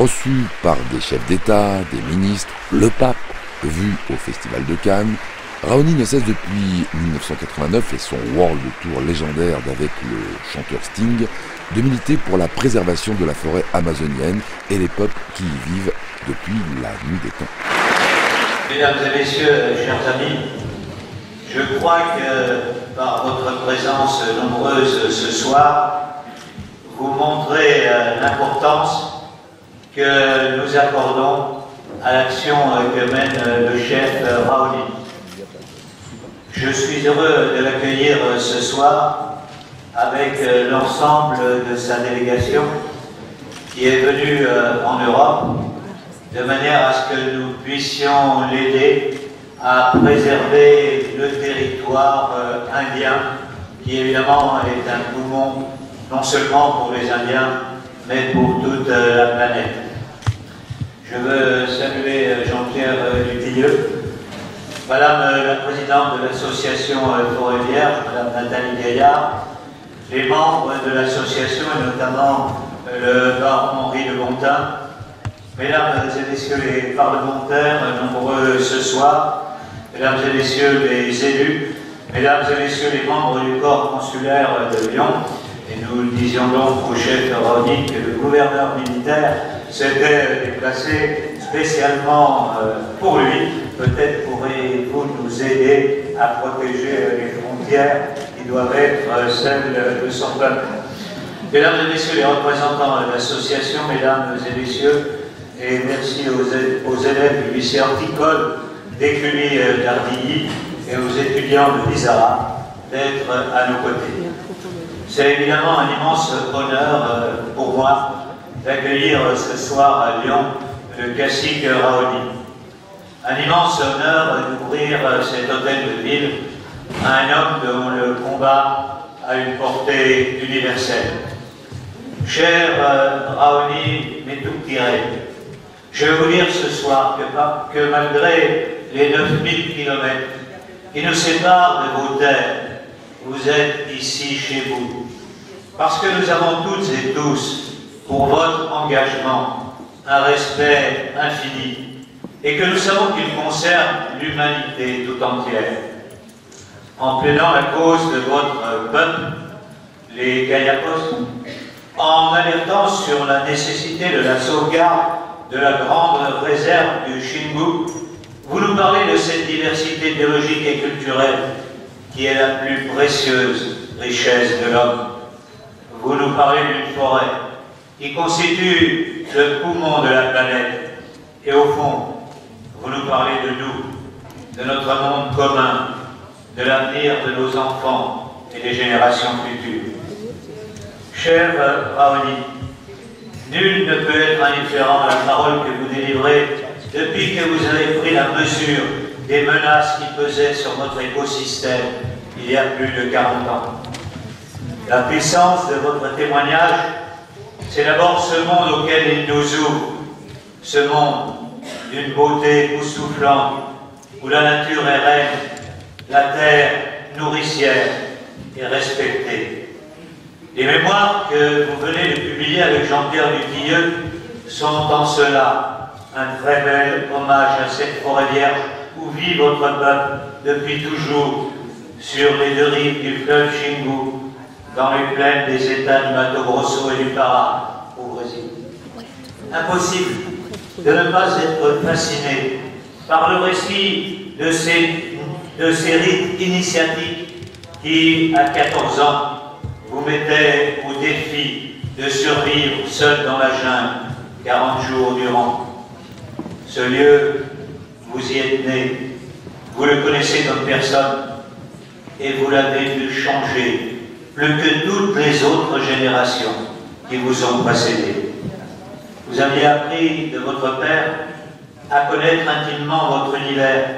reçu par des chefs d'État, des ministres, le pape, vu au Festival de Cannes, Raoni ne cesse depuis 1989 et son World Tour légendaire d'avec le chanteur Sting de militer pour la préservation de la forêt amazonienne et les peuples qui y vivent depuis la nuit des temps. Mesdames et messieurs, chers amis, je crois que par votre présence nombreuse ce soir, vous montrez l'importance que nous accordons à l'action que mène le chef Raoni. Je suis heureux de l'accueillir ce soir avec l'ensemble de sa délégation qui est venue en Europe, de manière à ce que nous puissions l'aider à préserver le territoire indien, qui évidemment est un poumon non seulement pour les Indiens, mais pour toute la planète. Je veux saluer Jean-Pierre Dutilleux, Madame la Présidente de l'Association Forêt-Vierge, Madame Nathalie Gaillard, les membres de l'association et notamment le baron Henri de Bontin, Mesdames et Messieurs les parlementaires, nombreux ce soir, Mesdames et Messieurs les élus, Mesdames et Messieurs les membres du corps consulaire de Lyon, et nous disions donc au chef Raoni que le gouverneur militaire s'était déplacé spécialement pour lui. Peut-être pourrez-vous nous aider à protéger les frontières qui doivent être celles de son peuple. Mesdames et Messieurs les représentants de l'association, Mesdames et Messieurs, et merci aux élèves du lycée horticole d'Écully d'Ardilly et aux étudiants de l'ISARA d'être à nos côtés. C'est évidemment un immense honneur pour moi d'accueillir ce soir à Lyon le cacique Raoni. Un immense honneur d'ouvrir cet hôtel de ville à un homme dont le combat a une portée universelle. Cher Raoni Metuktiré, je vais vous dire ce soir que malgré les 9000 km qui nous séparent de vos terres, vous êtes ici chez vous. Parce que nous avons toutes et tous, pour votre engagement, un respect infini, et que nous savons qu'il concerne l'humanité tout entière. En plaidant la cause de votre peuple, les Kayapos, en alertant sur la nécessité de la sauvegarde de la grande réserve du Xingu, vous nous parlez de cette diversité biologique et culturelle qui est la plus précieuse richesse de l'homme. Vous nous parlez d'une forêt qui constitue le poumon de la planète. Et au fond, vous nous parlez de nous, de notre monde commun, de l'avenir de nos enfants et des générations futures. Cher Raoni, nul ne peut être indifférent à la parole que vous délivrez depuis que vous avez pris la mesure des menaces qui pesaient sur notre écosystème il y a plus de 40 ans. La puissance de votre témoignage, c'est d'abord ce monde auquel il nous ouvre, ce monde d'une beauté époustouflante, où la nature est reine, la terre nourricière et respectée. Les mémoires que vous venez de publier avec Jean-Pierre Dutilleux sont en cela un très bel hommage à cette forêt vierge où vit votre peuple depuis toujours sur les deux rives du fleuve Xingu, dans les plaines des États du Mato Grosso et du Pará, au Brésil. Impossible de ne pas être fasciné par le récit de ces rites initiatiques qui, à 14 ans, vous mettaient au défi de survivre seul dans la jungle 40 jours durant. Ce lieu, vous y êtes né, vous le connaissez comme personne, et vous l'avez vu changer plus que toutes les autres générations qui vous ont précédé. Vous aviez appris de votre père à connaître intimement votre univers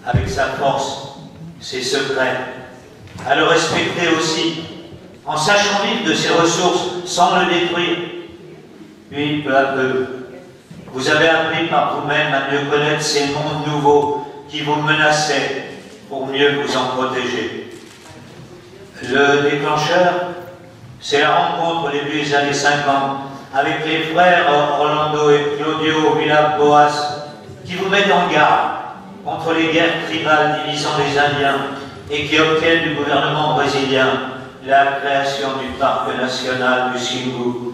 avec sa force, ses secrets, à le respecter aussi, en sachant vivre de ses ressources sans le détruire. Puis, peu à peu, vous avez appris par vous-même à mieux connaître ces mondes nouveaux qui vous menaçaient pour mieux vous en protéger. Le déclencheur, c'est la rencontre au début des années 50 avec les frères Orlando et Claudio Villas-Boas, qui vous mettent en garde contre les guerres tribales divisant les Indiens et qui obtiennent du gouvernement brésilien la création du parc national du Xingu.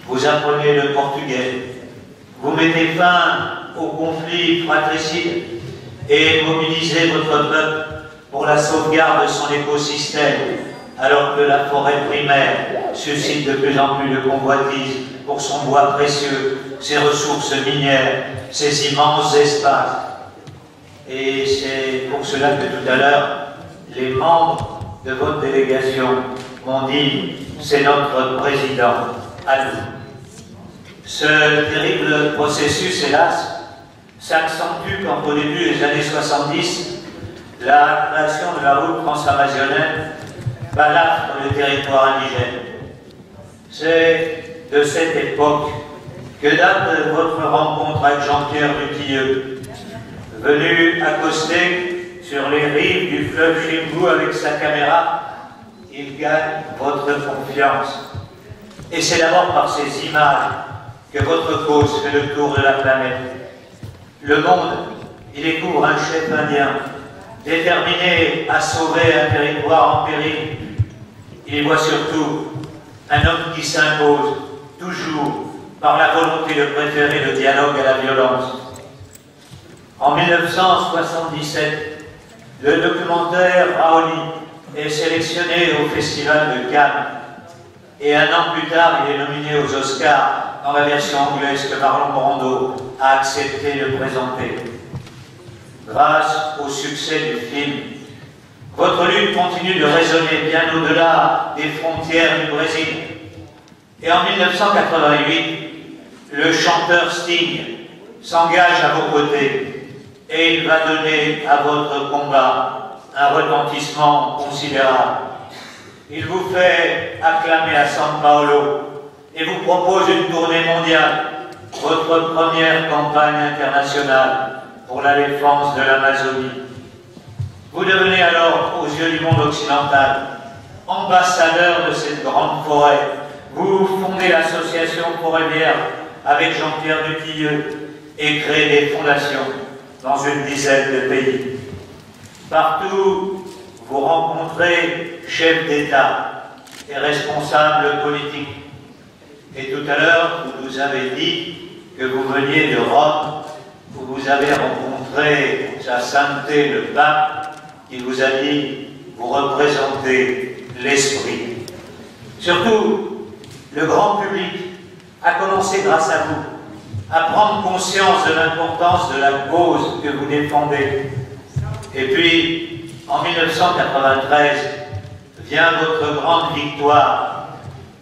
Vous apprenez le portugais, vous mettez fin au conflit fratricide et mobilisez votre peuple pour la sauvegarde de son écosystème, alors que la forêt primaire suscite de plus en plus de convoitises pour son bois précieux, ses ressources minières, ses immenses espaces. Et c'est pour cela que tout à l'heure, les membres de votre délégation m'ont dit « c'est notre président, à nous ». Ce terrible processus, hélas, s'accentue quand au début des années 70, la création de la route transamazonienne balafre le territoire indigène. C'est de cette époque que date votre rencontre avec Jean-Pierre Dutilleux, venu accoster sur les rives du fleuve Xingu avec sa caméra. Il gagne votre confiance. Et c'est d'abord par ces images que votre cause fait le tour de la planète. Le monde, il découvre un chef indien déterminé à sauver un territoire en péril. Il y voit surtout un homme qui s'impose toujours par la volonté de préférer le dialogue à la violence. En 1977, le documentaire Raoni est sélectionné au Festival de Cannes et un an plus tard, il est nominé aux Oscars dans la version anglaise que Marlon Brando a accepté de présenter. Grâce au succès du film, votre lutte continue de résonner bien au-delà des frontières du Brésil. Et en 1988, le chanteur Sting s'engage à vos côtés et il va donner à votre combat un retentissement considérable. Il vous fait acclamer à São Paulo et vous propose une tournée mondiale, votre première campagne internationale pour la défense de l'Amazonie. Vous devenez alors, aux yeux du monde occidental, ambassadeur de cette grande forêt. Vous fondez l'association Forêt avec Jean-Pierre Dutilleux et créez des fondations dans une dizaine de pays. Partout, vous rencontrez chefs d'État et responsables politiques. Et tout à l'heure, vous nous avez dit que vous veniez de Rome, où vous avez rencontré sa sainteté le pape, qui vous a dit « vous représentez l'esprit ». Surtout, le grand public a commencé grâce à vous à prendre conscience de l'importance de la cause que vous défendez. Et puis, en 1993, vient votre grande victoire,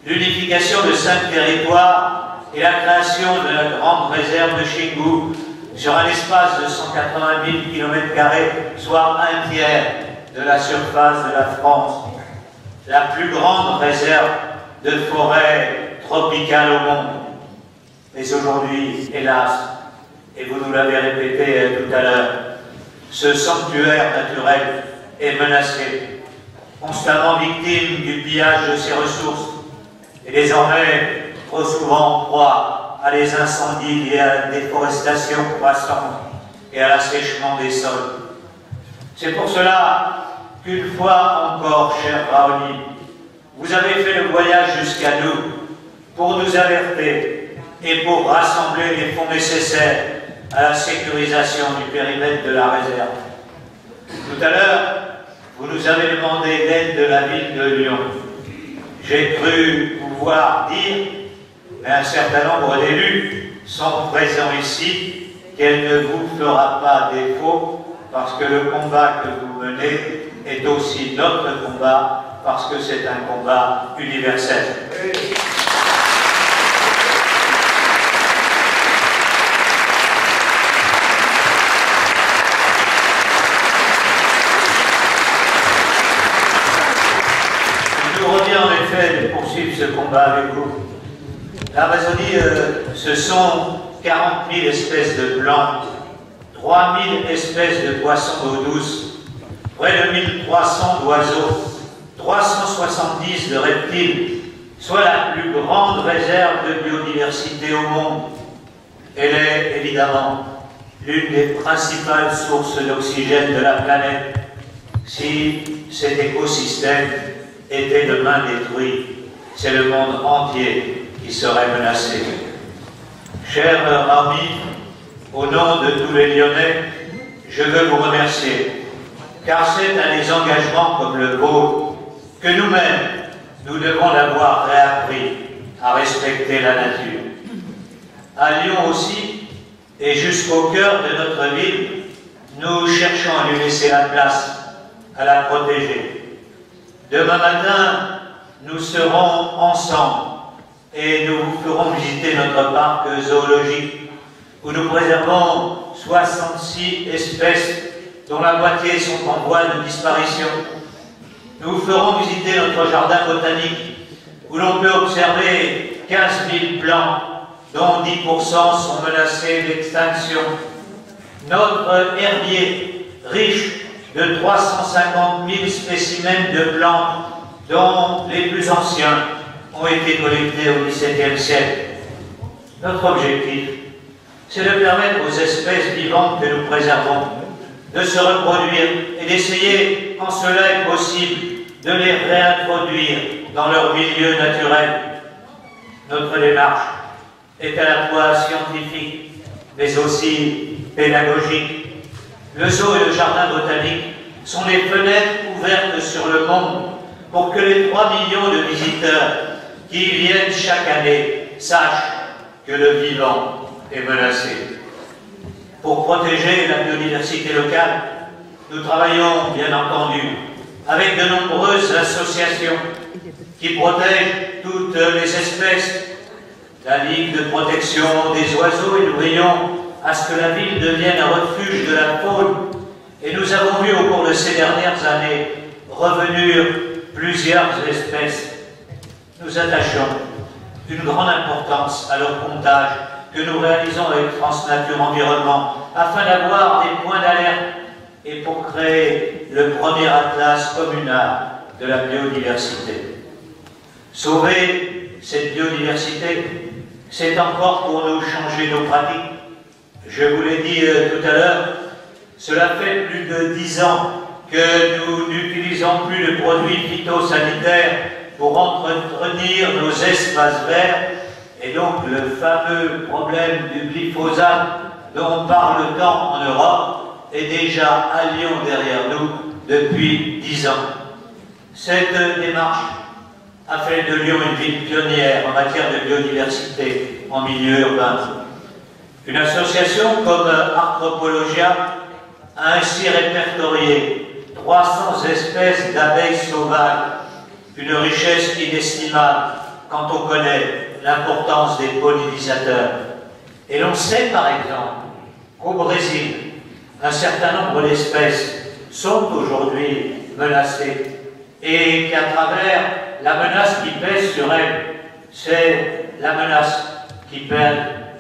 l'unification de 5 territoires et la création de la grande réserve de Xingu sur un espace de 180 000 km², soit un tiers de la surface de la France. La plus grande réserve de forêt tropicale au monde. Mais aujourd'hui, hélas, et vous nous l'avez répété tout à l'heure, ce sanctuaire naturel est menacé, constamment victime du pillage de ses ressources, et désormais trop souvent en proie à des incendies liés à la déforestation croissante et à l'assèchement des sols. C'est pour cela qu'une fois encore, cher Raoni, vous avez fait le voyage jusqu'à nous pour nous alerter et pour rassembler les fonds nécessaires à la sécurisation du périmètre de la réserve. Tout à l'heure, vous nous avez demandé l'aide de la ville de Lyon. J'ai cru pouvoir dire, mais un certain nombre d'élus sont présents ici, qu'elle ne vous fera pas défaut, parce que le combat que vous menez est aussi notre combat, parce que c'est un combat universel. Il nous revient en effet de poursuivre ce combat avec vous. L'Amazonie, ce sont 40 000 espèces de plantes, 3 000 espèces de poissons d'eau douce, près de 1300 d'oiseaux, 370 de reptiles, soit la plus grande réserve de biodiversité au monde. Elle est évidemment l'une des principales sources d'oxygène de la planète. Si cet écosystème était demain détruit, c'est le monde entier qui serait menacé. Cher Raouni, au nom de tous les Lyonnais, je veux vous remercier, car c'est à des engagements comme le vôtre que nous-mêmes, nous devons d'avoir réappris à respecter la nature. À Lyon aussi, et jusqu'au cœur de notre ville, nous cherchons à lui laisser la place, à la protéger. Demain matin, nous serons ensemble et nous vous ferons visiter notre parc zoologique où nous préservons 66 espèces dont la moitié sont en voie de disparition. Nous vous ferons visiter notre jardin botanique où l'on peut observer 15 000 plants dont 10% sont menacés d'extinction. Notre herbier riche de 350 000 spécimens de plantes dont les plus anciens ont été collectés au XVIIe siècle. Notre objectif, c'est de permettre aux espèces vivantes que nous préservons de se reproduire et d'essayer, quand cela est possible, de les réintroduire dans leur milieu naturel. Notre démarche est à la fois scientifique, mais aussi pédagogique. Le zoo et le jardin botanique sont les fenêtres ouvertes sur le monde pour que les 3 millions de visiteurs qui y viennent chaque année sachent que le vivant est menacé. Pour protéger la biodiversité locale, nous travaillons bien entendu avec de nombreuses associations qui protègent toutes les espèces. La Ligue de protection des oiseaux, et nous veillons à ce que la ville devienne un refuge de la faune. Et nous avons vu au cours de ces dernières années revenir plusieurs espèces. Nous attachons une grande importance à leur comptage que nous réalisons avec France Nature Environnement afin d'avoir des points d'alerte et pour créer le premier atlas communal de la biodiversité. Sauver cette biodiversité, c'est encore pour nous changer nos pratiques. Je vous l'ai dit tout à l'heure, cela fait plus de 10 ans que nous n'utilisons plus de produits phytosanitaires pour entretenir nos espaces verts, et donc le fameux problème du glyphosate dont on parle tant en Europe est déjà à Lyon derrière nous depuis 10 ans. Cette démarche a fait de Lyon une ville pionnière en matière de biodiversité en milieu urbain. Une association comme Arthropologia a ainsi répertorié 300 espèces d'abeilles sauvages, une richesse inestimable quand on connaît l'importance des pollinisateurs. Et l'on sait par exemple qu'au Brésil, un certain nombre d'espèces sont aujourd'hui menacées et qu'à travers la menace qui pèse sur elles, c'est la menace qui pèse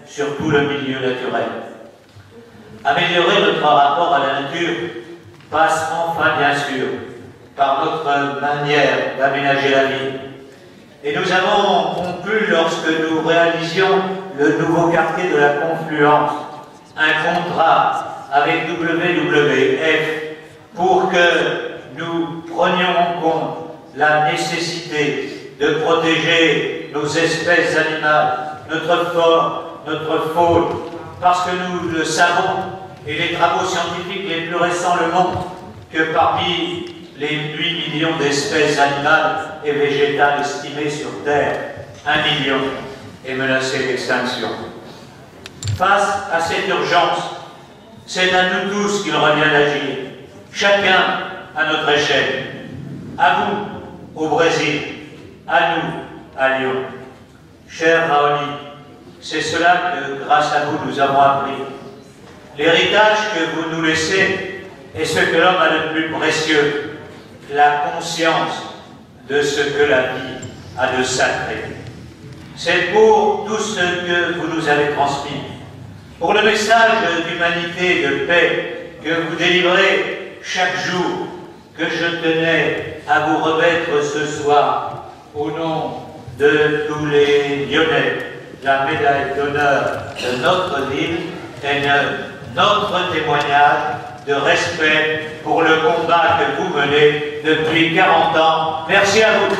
sur tout le milieu naturel. Améliorer notre rapport à la nature passe enfin bien sûr par notre manière d'aménager la vie. Et nous avons conclu, lorsque nous réalisions le nouveau quartier de la Confluence, un contrat avec WWF pour que nous prenions en compte la nécessité de protéger nos espèces animales, notre flore, notre faune, parce que nous le savons, et les travaux scientifiques les plus récents le montrent, que parmi les 8 millions d'espèces animales et végétales estimées sur Terre, 1 million est menacé d'extinction. Face à cette urgence, c'est à nous tous qu'il revient d'agir, chacun à notre échelle. À vous, au Brésil, à nous, à Lyon. Cher Raouni, c'est cela que, grâce à vous, nous avons appris. L'héritage que vous nous laissez est ce que l'homme a de plus précieux, la conscience de ce que la vie a de sacré. C'est pour tout ce que vous nous avez transmis, pour le message d'humanité et de paix que vous délivrez chaque jour, que je tenais à vous remettre ce soir au nom de tous les Lyonnais. La médaille d'honneur de notre ville est notre témoignage de respect pour le combat que vous menez depuis 40 ans. Merci à vous.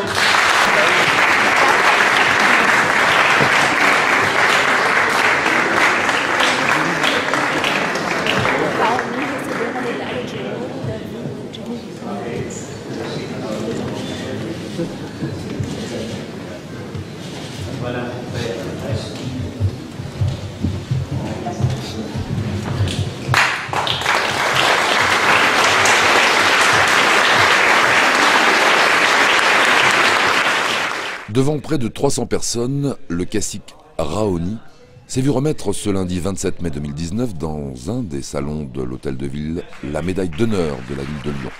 Devant près de 300 personnes, le cacique Raoni s'est vu remettre ce lundi 27 mai 2019 dans un des salons de l'hôtel de ville la médaille d'honneur de la ville de Lyon,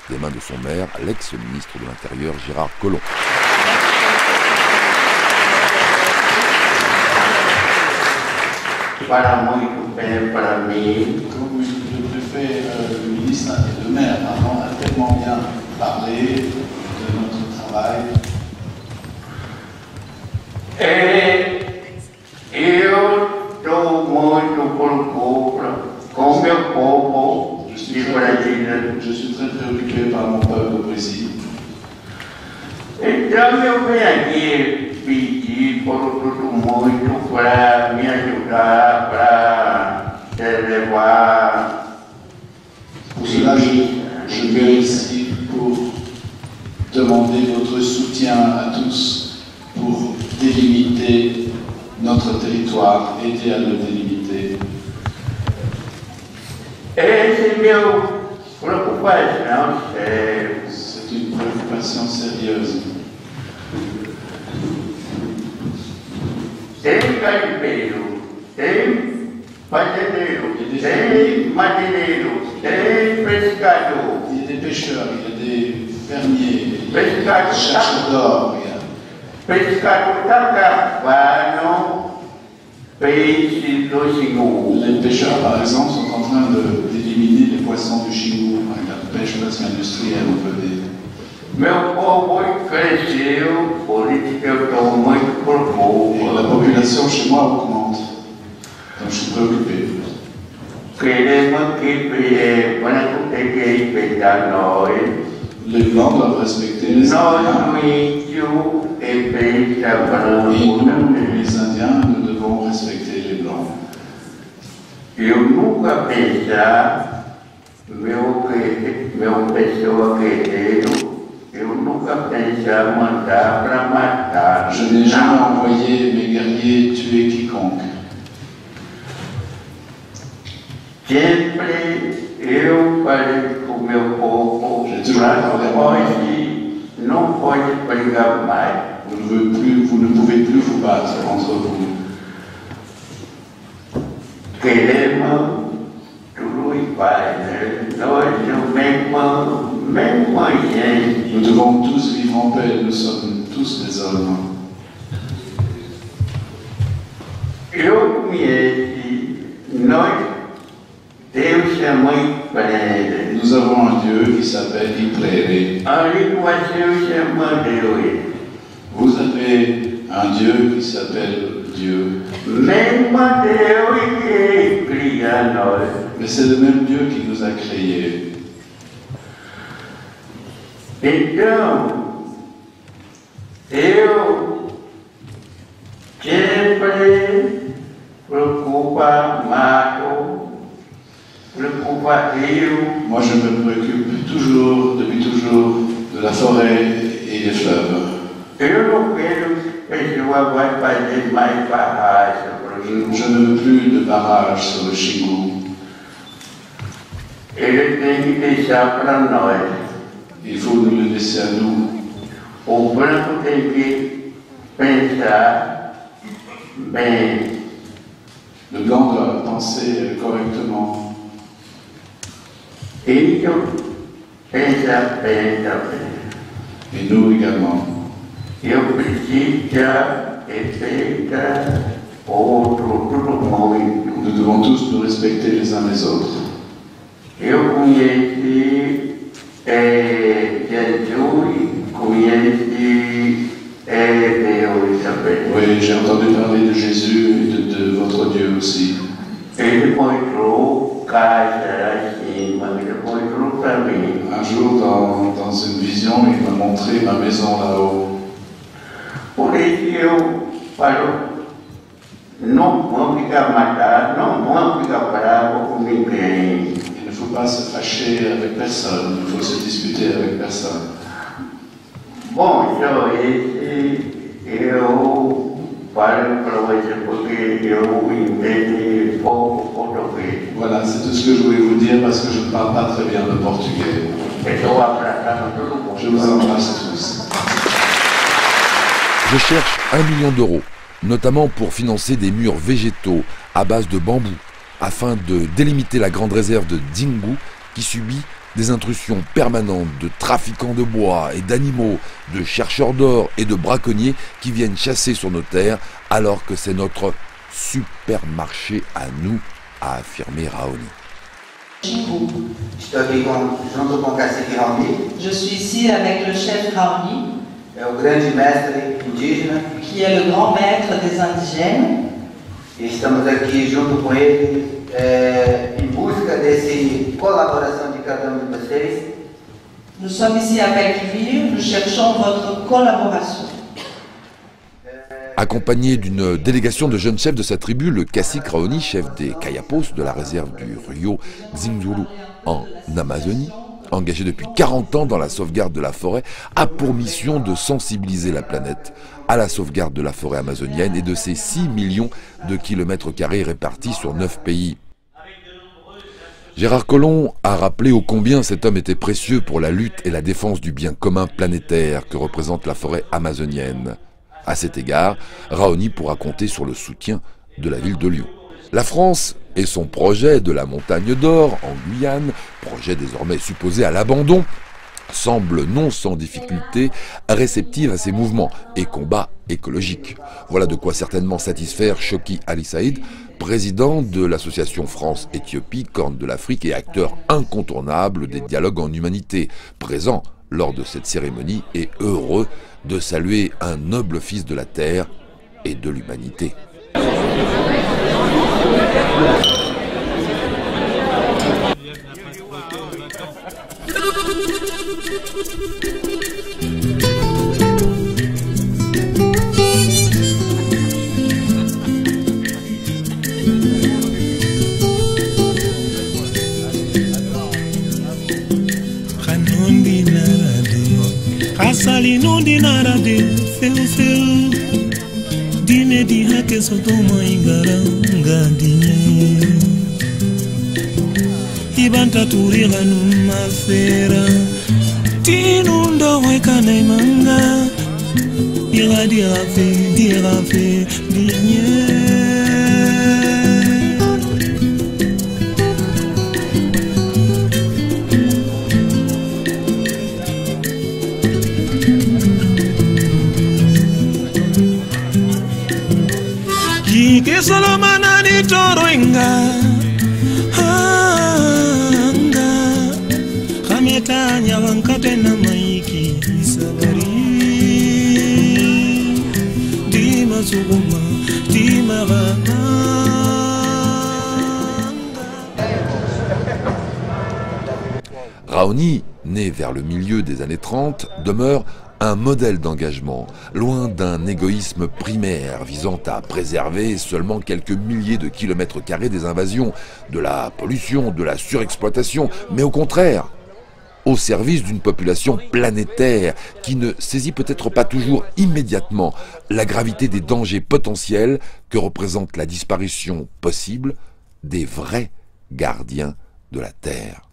des mains de son maire, l'ex-ministre de l'Intérieur Gérard Collomb. Comme le préfet, le ministre et le maire a tellement bien parlé de notre travail. Je suis très préoccupé par mon peuple au Brésil. Então eu venho aqui pedir por tudo muito para me ajudar, para levar Pour cela, je viens ici pour demander votre soutien à tous pour délimiter notre territoire, aider à le délimiter. Esse meu preocupação sério. C'est une préoccupation sérieuse. Tem garimpeiro, tem fazendeiro, tem madeireiro, tem pescador. Il y a des pêcheurs, il y a des fermiers, il y a Pescador, des chercheurs d'or. pescador está cavando peixe do Xingu. Les pêcheurs, par exemple, sont en train d'éliminer les poissons du Xingu, avec la pêche presque industrielle, on peut dire. Meu povo cresceu, por isso que eu estou muito por povo. Et la population chez moi augmente. Donc je suis préoccupé. Queremos que quando tem que respeitar nós, Les Blancs doivent respecter les nós Indiens. índios e pensa Et branco nous, também. les Indiens, nous devons respecter les Blancs. Eu nunca pensar, meu pessoa guerreiro, eu nunca pensar mandar para matar. Je n'ai jamais envoyé mes guerriers tuer quiconque. Sempre eu falei com o meu povo, não pode brigar mais. Vous ne pouvez plus vous battre entre vous. Queremos tudo em paz, né? Nós mesmo gente. Nous devons tous vivre en paix, nous sommes tous des hommes. Eu conheço, Deus é mãe para Nous avons un Dieu qui s'appelle Iprere. a língua Deus chama Deus. Vous avez un Dieu qui s'appelle Dieu. Mesmo Deus que cria nós. Mais c'est le même Dieu qui nous a créés. Então, eu sempre preocupa mato, preocupa rio. Moi, je me préoccupe toujours, depuis toujours, de la forêt et des fleuves. Eu não quero que a pessoa vai fazer mais barragem para o Je Xingu. ne veux plus de barrage sur le Xingu. Ele tem que deixar para nós. Il faut nous le laisser à nous. O branco tem que pensar bem. Le blanc doit penser correctement. Índio pensa bem também. Et nous également. Eu preciso respeitar outro, tudo muito. Nous devons tous nous respecter les uns les autres. Eu conheci Jesus, conheci Deus. Elisabeth. Oui, j'ai entendu parler de Jésus et de votre Dieu aussi. Ele mostrou casa assim, mas ele mostrou para mim. Un jour, dans une vision, il m'a montré ma maison là-haut. Por isso eu falo, não vamos ficar matados, não vamos ficar bravos com ninguém. Il ne faut pas se fâcher avec personne, il faut se disputer avec personne. Bom, só esse eu falo para você porque eu entendo pouco português. Voilà, c'est tout ce que je voulais vous dire parce que je ne parle pas très bien le portugais. Estou abraçando todo mundo. Je vous embrasse tous. Je cherche 1 million d'euros, notamment pour financer des murs végétaux à base de bambou, afin de délimiter la grande réserve de Dingu qui subit des intrusions permanentes de trafiquants de bois et d'animaux, de chercheurs d'or et de braconniers qui viennent chasser sur nos terres alors que c'est notre supermarché à nous, a affirmé Raoni. Estou aqui junto com o cacique Raoni, Je suis ici avec le chef Raoni, é o grande mestre indígena, qui est le grand maître des indigènes. e estamos aqui junto com ele em busca dessa colaboração de cada um de vocês. Nous sommes ici avec lui, nous cherchons votre collaboration. Accompagné d'une délégation de jeunes chefs de sa tribu, le cacique Raoni, chef des Kayapos de la réserve du Rio Xinzuru en Amazonie, engagé depuis 40 ans dans la sauvegarde de la forêt, a pour mission de sensibiliser la planète à la sauvegarde de la forêt amazonienne et de ses 6 millions de kilomètres carrés répartis sur 9 pays. Gérard Collomb a rappelé ô combien cet homme était précieux pour la lutte et la défense du bien commun planétaire que représente la forêt amazonienne. À cet égard, Raoni pourra compter sur le soutien de la ville de Lyon. La France et son projet de la Montagne d'Or en Guyane, projet désormais supposé à l'abandon, semble non sans difficulté réceptive à ces mouvements et combats écologiques. Voilà de quoi certainement satisfaire Choki Ali Saïd, président de l'association France-Éthiopie, Corne de l'Afrique et acteur incontournable des dialogues en humanité, présent lors de cette cérémonie et heureux de saluer un noble fils de la terre et de l'humanité. Asali nundi narade feu feu dine di hake sotoma ingara ngandinye ibanta turira numafera tinundo wekana imanga dirafe dinye. Ke Solomana ni toroinga hanga kameta nyawankate na maiki sabari dima suguma dima rana. Raoni, né vers le milieu des années 30, demeure un modèle d'engagement, loin d'un égoïsme primaire visant à préserver seulement quelques milliers de kilomètres carrés des invasions, de la pollution, de la surexploitation, mais au contraire, au service d'une population planétaire qui ne saisit peut-être pas toujours immédiatement la gravité des dangers potentiels que représente la disparition possible des vrais gardiens de la Terre.